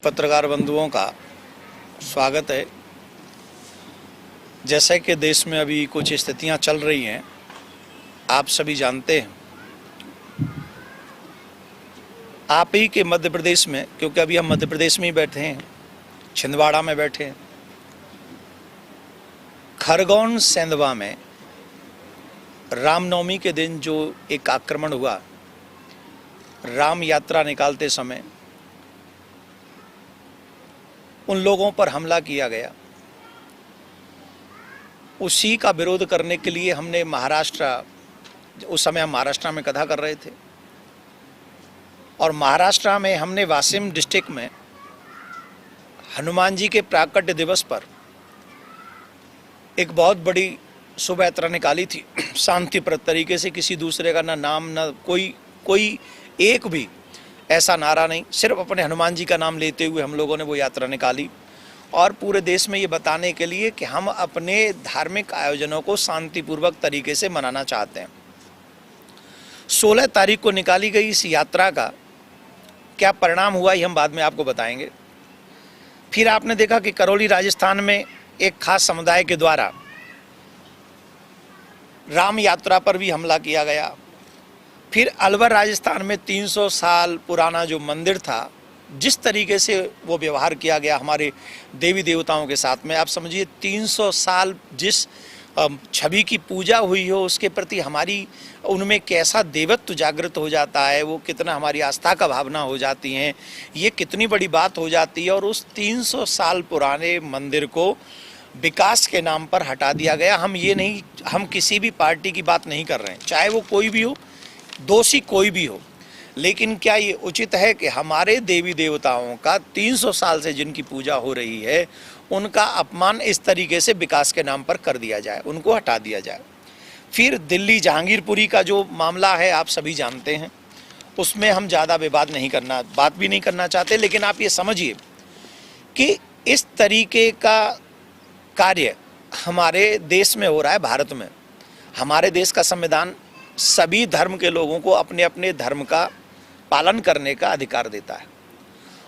पत्रकार बंधुओं का स्वागत है। जैसे कि देश में अभी कुछ स्थितियां चल रही हैं, आप सभी जानते हैं। आप ही के मध्य प्रदेश में, क्योंकि अभी हम मध्य प्रदेश में ही बैठे हैं, छिंदवाड़ा में बैठे हैं, खरगोन सेंधवा में रामनवमी के दिन जो एक आक्रमण हुआ, राम यात्रा निकालते समय उन लोगों पर हमला किया गया। उसी का विरोध करने के लिए हमने उस समय हम महाराष्ट्र में कथा कर रहे थे, और महाराष्ट्र में हमने वाशिम डिस्ट्रिक्ट में हनुमान जी के प्राकट्य दिवस पर एक बहुत बड़ी शोभा यात्रा निकाली थी। शांतिप्रद तरीके से, किसी दूसरे का ना नाम, ना कोई एक भी ऐसा नारा नहीं, सिर्फ अपने हनुमान जी का नाम लेते हुए हम लोगों ने वो यात्रा निकाली, और पूरे देश में ये बताने के लिए कि हम अपने धार्मिक आयोजनों को शांतिपूर्वक तरीके से मनाना चाहते हैं। 16 तारीख को निकाली गई इस यात्रा का क्या परिणाम हुआ, ये हम बाद में आपको बताएंगे। फिर आपने देखा कि करौली राजस्थान में एक खास समुदाय के द्वारा राम यात्रा पर भी हमला किया गया। फिर अलवर राजस्थान में 300 साल पुराना जो मंदिर था, जिस तरीके से वो व्यवहार किया गया हमारे देवी देवताओं के साथ में, आप समझिए 300 साल जिस छवि की पूजा हुई हो, उसके प्रति हमारी उनमें कैसा देवत्व जागृत हो जाता है, वो कितना हमारी आस्था का भावना हो जाती हैं, ये कितनी बड़ी बात हो जाती है। और उस 300 साल पुराने मंदिर को विकास के नाम पर हटा दिया गया। हम किसी भी पार्टी की बात नहीं कर रहे हैं, चाहे वो कोई भी हो, दोषी कोई भी हो, लेकिन क्या ये उचित है कि हमारे देवी देवताओं का 300 साल से जिनकी पूजा हो रही है, उनका अपमान इस तरीके से विकास के नाम पर कर दिया जाए, उनको हटा दिया जाए। फिर दिल्ली जहांगीरपुरी का जो मामला है, आप सभी जानते हैं, उसमें हम ज़्यादा बात भी नहीं करना चाहते, लेकिन आप ये समझिए कि इस तरीके का कार्य हमारे देश में हो रहा है। भारत में हमारे देश का संविधान सभी धर्म के लोगों को अपने अपने धर्म का पालन करने का अधिकार देता है,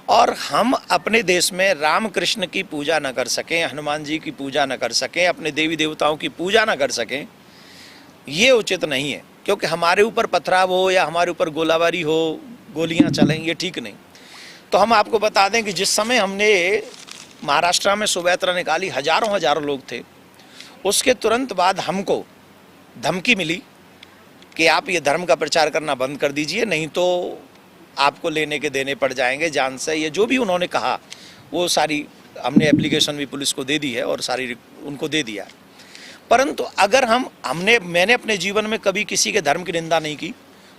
और हम अपने देश में राम कृष्ण की पूजा न कर सकें, हनुमान जी की पूजा न कर सकें, अपने देवी देवताओं की पूजा न कर सकें, ये उचित नहीं है। क्योंकि हमारे ऊपर पथराव हो या हमारे ऊपर गोलाबारी हो, गोलियां चलें, ये ठीक नहीं। तो हम आपको बता दें कि जिस समय हमने महाराष्ट्र में शोभा यात्रा निकाली, हजारों लोग थे, उसके तुरंत बाद हमको धमकी मिली कि आप ये धर्म का प्रचार करना बंद कर दीजिए, नहीं तो आपको लेने के देने पड़ जाएंगे जान से। ये जो भी उन्होंने कहा, वो सारी हमने एप्लीकेशन भी पुलिस को दे दी है और सारी उनको दे दिया। परंतु अगर मैंने अपने जीवन में कभी किसी के धर्म की निंदा नहीं की,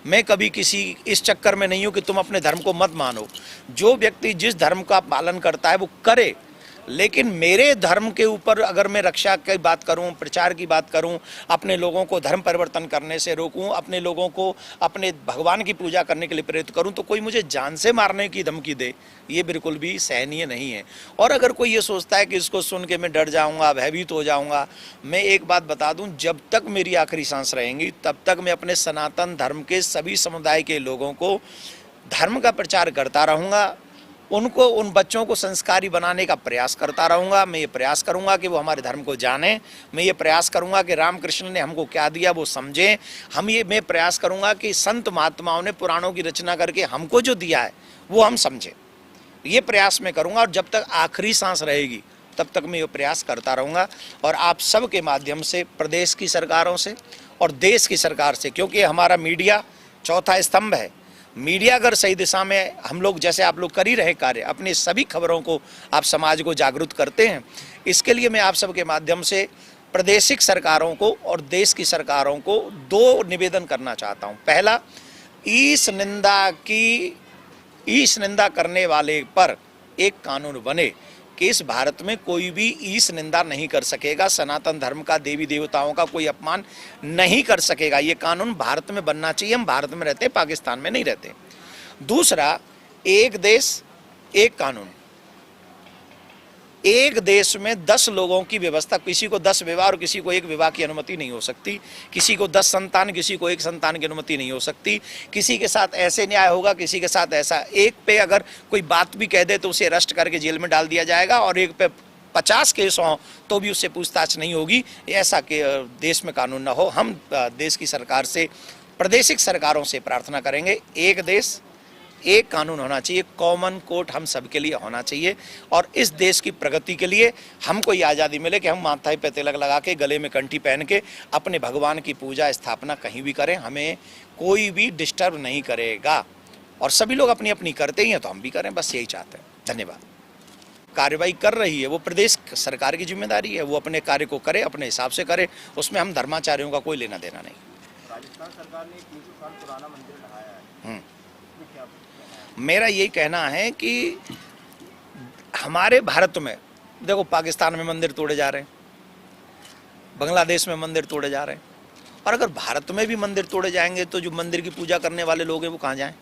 मैं कभी किसी इस चक्कर में नहीं हूँ कि तुम अपने धर्म को मत मानो। जो व्यक्ति जिस धर्म का पालन करता है वो करे, लेकिन मेरे धर्म के ऊपर अगर मैं रक्षा की बात करूं, प्रचार की बात करूं, अपने लोगों को धर्म परिवर्तन करने से रोकूं, अपने लोगों को अपने भगवान की पूजा करने के लिए प्रेरित करूं, तो कोई मुझे जान से मारने की धमकी दे, ये बिल्कुल भी सहनीय नहीं है। और अगर कोई ये सोचता है कि इसको सुन के मैं डर जाऊंगा, भयभीत हो जाऊंगा, मैं एक बात बता दूं, जब तक मेरी आखिरी सांस रहेंगी तब तक मैं अपने सनातन धर्म के सभी समुदाय के लोगों को धर्म का प्रचार करता रहूँगा, उनको, उन बच्चों को संस्कारी बनाने का प्रयास करता रहूँगा। मैं ये प्रयास करूँगा कि वो हमारे धर्म को जानें, मैं ये प्रयास करूँगा कि रामकृष्ण ने हमको क्या दिया वो समझें। मैं प्रयास करूँगा कि संत महात्माओं ने पुराणों की रचना करके हमको जो दिया है वो हम समझें। ये प्रयास मैं करूँगा, और जब तक आखिरी सांस रहेगी तब तक मैं ये प्रयास करता रहूँगा। और आप सब के माध्यम से, प्रदेश की सरकारों से और देश की सरकार से, क्योंकि हमारा मीडिया चौथा स्तंभ है, मीडिया अगर सही दिशा में हम लोग, जैसे आप लोग कर ही रहे कार्य, अपनी सभी खबरों को आप समाज को जागरूक करते हैं, इसके लिए मैं आप सबके माध्यम से प्रादेशिक सरकारों को और देश की सरकारों को 2 निवेदन करना चाहता हूं। पहला, ईश निंदा करने वाले पर एक कानून बने कि इस भारत में कोई भी ईश निंदा नहीं कर सकेगा, सनातन धर्म का, देवी देवताओं का कोई अपमान नहीं कर सकेगा। ये कानून भारत में बनना चाहिए। हम भारत में रहते हैं, पाकिस्तान में नहीं रहते। दूसरा, एक देश एक कानून। एक देश में 10 लोगों की व्यवस्था, किसी को 10 विवाह और किसी को एक विवाह की अनुमति नहीं हो सकती, किसी को 10 संतान, किसी को एक संतान की अनुमति नहीं हो सकती, किसी के साथ ऐसे न्याय होगा, किसी के साथ ऐसा। एक पे अगर कोई बात भी कह दे तो उसे अरेस्ट करके जेल में डाल दिया जाएगा, और एक पे 50 केस हों तो भी उससे पूछताछ नहीं होगी। ऐसा कि देश में कानून ना हो। हम देश की सरकार से, प्रादेशिक सरकारों से प्रार्थना करेंगे, एक देश एक कानून होना चाहिए, कॉमन कोर्ट हम सबके लिए होना चाहिए, और इस देश की प्रगति के लिए हमको ये आज़ादी मिले कि हम माथे पे तिलक लगा के, गले में कंठी पहन के अपने भगवान की पूजा स्थापना कहीं भी करें, हमें कोई भी डिस्टर्ब नहीं करेगा। और सभी लोग अपनी अपनी करते ही हैं तो हम भी करें, बस यही चाहते हैं। धन्यवाद। कार्रवाई कर रही है, वो प्रदेश सरकार की जिम्मेदारी है, वो अपने कार्य को करे, अपने हिसाब से करे, उसमें हम धर्माचार्यों का कोई लेना देना नहीं। राजस्थान सरकार ने 300 साल पुराना मंदिर ढहाया है, मेरा यही कहना है कि हमारे भारत में देखो, पाकिस्तान में मंदिर तोड़े जा रहे हैं, बांग्लादेश में मंदिर तोड़े जा रहे हैं, और अगर भारत में भी मंदिर तोड़े जाएंगे तो जो मंदिर की पूजा करने वाले लोग हैं वो कहाँ जाएं?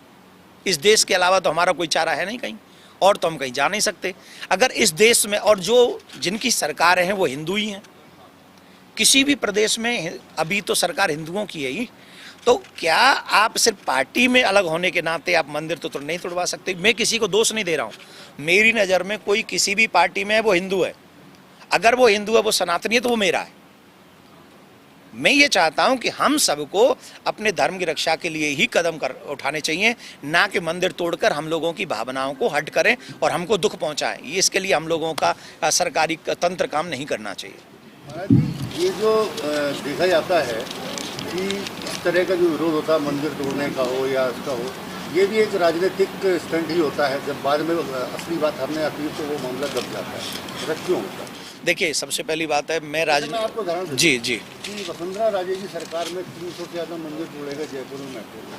इस देश के अलावा तो हमारा कोई चारा है नहीं कहीं, और तो हम कहीं जा नहीं सकते। अगर इस देश में, और जो जिनकी सरकारें हैं वो हिंदू ही हैं, किसी भी प्रदेश में अभी तो सरकार हिंदुओं की है ही, तो क्या आप सिर्फ पार्टी में अलग होने के नाते आप मंदिर तो नहीं तोड़वा सकते? मैं किसी को दोष नहीं दे रहा हूँ, मेरी नज़र में कोई किसी भी पार्टी में है वो हिंदू है, अगर वो हिंदू है, वो सनातनी है, तो वो मेरा है। मैं ये चाहता हूं कि हम सबको अपने धर्म की रक्षा के लिए ही कदम उठाने चाहिए, ना कि मंदिर तोड़कर हम लोगों की भावनाओं को हट करें और हमको दुख पहुंचाएं। इसके लिए हम लोगों का सरकारी तंत्र काम नहीं करना चाहिए। महाराज जी, ये जो देखा जाता है कि इस तरह का जो विरोध होता है मंदिर तोड़ने का हो या इसका हो, ये भी एक राजनीतिक स्टंट ही होता है। जब बाद में असली बात हमने आती है तो वो मामला दब जाता है, ऐसा क्यों होता है? देखिए, सबसे पहली बात है, मैं आपको उदाहरण जी जी कि वसुंधरा राजे की सरकार में 300 से ज़्यादा मंदिर तोड़े गए जयपुर में, मेट्रो में।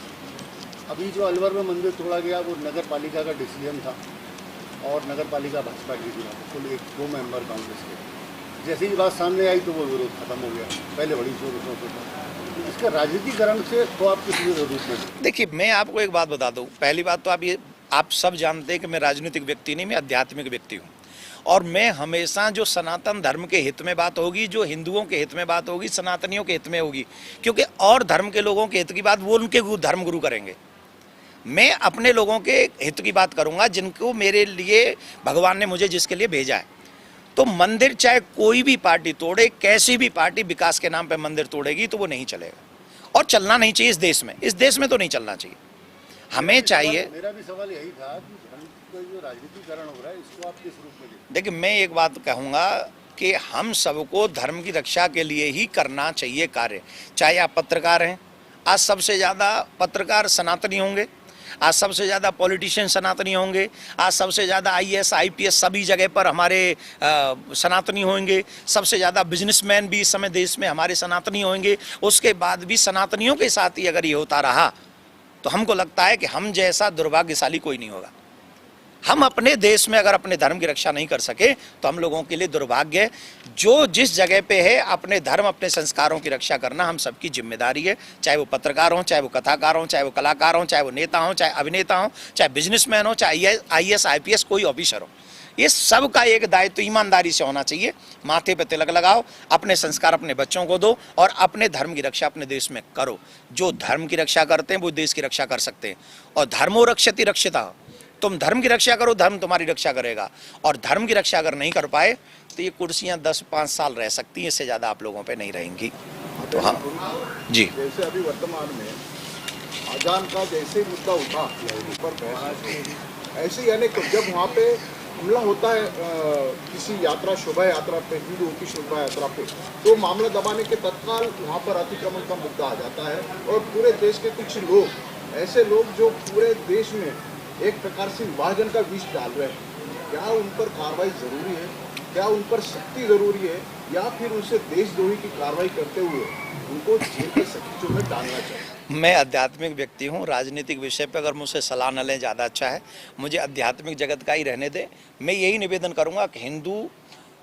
अभी जो अलवर में मंदिर तोड़ा गया वो नगर पालिका का डिसीजन था, और नगर पालिका भाजपा की थी, कुल 2 मेंबर कांग्रेस के। जैसे ही बात सामने आई तो वो विरोध खत्म हो गया, पहले बड़ी शोर था। इसका राजनीतिकरण से तो आप किस रूप में? देखिए, मैं आपको एक बात बता दूं। पहली बात तो आप सब जानते हैं कि मैं राजनीतिक व्यक्ति नहीं, मैं आध्यात्मिक व्यक्ति हूँ, और मैं हमेशा जो सनातन धर्म के हित में बात होगी, जो हिंदुओं के हित में बात होगी, सनातनियों के हित में होगी, क्योंकि और धर्म के लोगों के हित की बात वो उनके धर्म गुरु करेंगे। मैं अपने लोगों के हित की बात करूंगा, जिनको मेरे लिए भगवान ने मुझे जिसके लिए भेजा है। तो मंदिर चाहे कोई भी पार्टी तोड़े, कैसी भी पार्टी विकास के नाम पे मंदिर तोड़ेगी तो वो नहीं चलेगा, और चलना नहीं चाहिए इस देश में तो नहीं चलना चाहिए। हमें चाहिए, मेरा भी सवाल यही था कि जो राजनीतिकरण हो रहा है इसको आप किस रूप में देखते? देखिए, मैं एक बात कहूँगा कि हम सबको धर्म की रक्षा के लिए ही करना चाहिए कार्य। चाहे आप पत्रकार हैं, आज सबसे ज़्यादा पत्रकार सनातनी होंगे, आज सबसे ज़्यादा पॉलिटिशियन सनातनी होंगे, आज सबसे ज़्यादा IAS IPS सभी जगह पर हमारे सनातनी होंगे, सबसे ज़्यादा बिजनेसमैन भी इस समय देश में हमारे सनातनी होंगे। उसके बाद भी सनातनियों के साथ ही अगर ये होता रहा तो हमको लगता है कि हम जैसा दुर्भाग्यशाली कोई नहीं होगा। हम अपने देश में अगर अपने धर्म की रक्षा नहीं कर सके तो हम लोगों के लिए दुर्भाग्य है। जो जिस जगह पे है, अपने धर्म, अपने संस्कारों की रक्षा करना हम सबकी जिम्मेदारी है, चाहे वो पत्रकार हों, चाहे वो कथाकार हों, चाहे वो कलाकार हों, चाहे वो नेता हों, चाहे अभिनेता हों, चाहे बिजनेसमैन हो, चाहे IAS IPS कोई ऑफिसर हो। ये सब का एक दायित्व ईमानदारी से होना चाहिए। माथे पे तिलक लगाओ, अपने संस्कार अपने बच्चों को दो, और अपने धर्म की रक्षा अपने देश में करो। जो धर्म की रक्षा करते हैं वो देश की रक्षा कर सकते हैं, और धर्मो रक्षति रक्षिता। तुम धर्म की रक्षा करो, धर्म तुम्हारी रक्षा करेगा। और धर्म की रक्षा अगर नहीं कर पाए तो ये कुर्सियां 10-5 साल रह सकती हैं, इससे ज़्यादा आप लोगों पे नहीं रहेंगी। तो हाँ जी, जैसे अभी वर्तमान में अजान का जैसे मुद्दा उठा पर ऐसे, यानी जब वहाँ पे हमला होता है किसी यात्रा, शोभा यात्रा पे, हिंदुओं की शोभा यात्रा पे, तो मामला दबाने के तत्काल वहाँ पर अतिक्रमण का मुद्दा आ जाता है, और पूरे देश के कुछ लोग, ऐसे लोग जो पूरे देश में एक प्रकार से विभाजन का विष डाल रहे हैं, क्या उन पर कार्रवाई जरूरी है? क्या उन पर सख्ती जरूरी है, या फिर उनसे देशद्रोही की कार्रवाई करते हुए उनको जेल के सख्तियों में डालना चाहिए? मैं आध्यात्मिक व्यक्ति हूँ, राजनीतिक विषय पे अगर मुझसे सलाह न लें ज़्यादा अच्छा है। मुझे आध्यात्मिक जगत का ही रहने दें। मैं यही निवेदन करूँगा कि हिंदू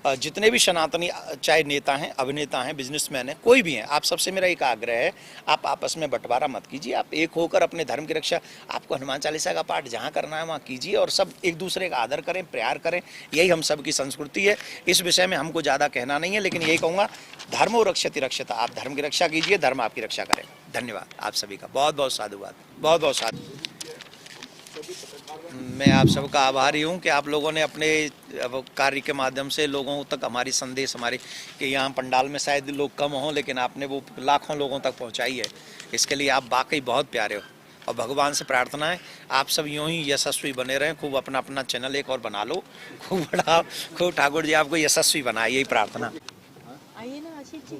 जितने भी सनातनी चाहे नेता हैं, अभिनेता हैं, बिजनेसमैन हैं, कोई भी हैं, आप सबसे मेरा एक आग्रह है, आप आपस में बंटवारा मत कीजिए। आप एक होकर अपने धर्म की रक्षा, आपको हनुमान चालीसा का पाठ जहाँ करना है वहाँ कीजिए और सब एक दूसरे का आदर करें, प्यार करें। यही हम सब की संस्कृति है। इस विषय में हमको ज़्यादा कहना नहीं है, लेकिन यही कहूँगा, धर्मो रक्षति रक्षता। आप धर्म की रक्षा कीजिए, धर्म आपकी रक्षा करें। धन्यवाद आप सभी का, बहुत बहुत साधुवाद, बहुत बहुत साधु। मैं आप सबका आभारी हूँ कि आप लोगों ने अपने कार्य के माध्यम से लोगों तक हमारी संदेश, हमारी कि यहाँ पंडाल में शायद लोग कम हों, लेकिन आपने वो लाखों लोगों तक पहुँचाई है। इसके लिए आप वाकई बहुत प्यारे हो और भगवान से प्रार्थना है आप सब यूँ ही यशस्वी बने रहें। खूब अपना अपना चैनल एक और बना लो, खूब बड़ा, खूब ठाकुर जी आपको यशस्वी बनाए, यही प्रार्थना। आइए ना आशीष जी।